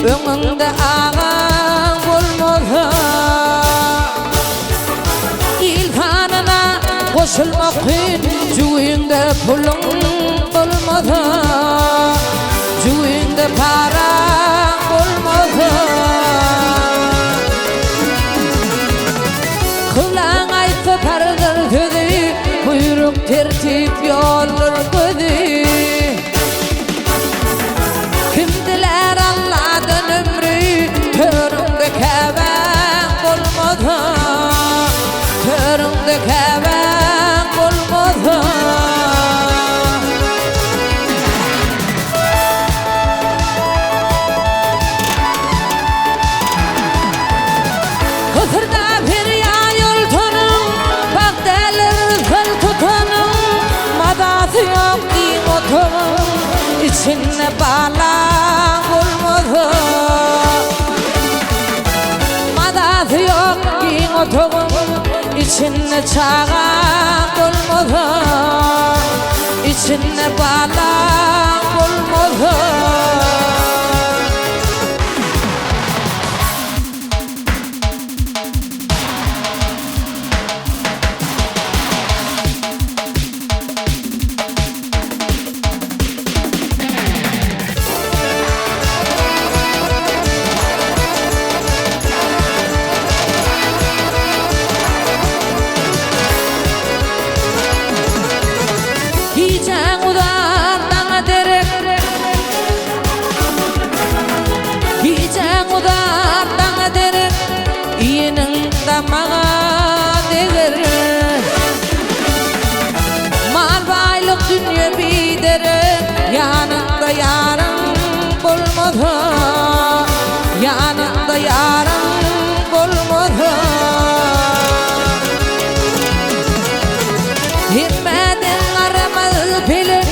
öňüňde ağaň bolmasa ilhanyna goşulmak kyn juýunda puluň bolmasa juýunda para bolmasa kulaň aýtsa tarzyr sözi buyruk tertip ýollar gözi kimdiler Allah'dan ömrü töründe keven bolmasa töründe keven bolmasa kısırda bir yayıl tonum bak delir sel tutanım madası yok din otonum içine bağla olmadı madası yok din otonum içine çağan olmadı içine bağla olmadı Giyeceğin udardan derek Giyeceğin udardan derek İyinin damağa deger mal baylık dünya bir derek yanında yarın bulmadı yanında yarın bulmadı himmetin aramaz bilir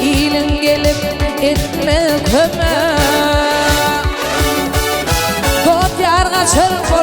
ilin gelip etme köme kot yarga çırp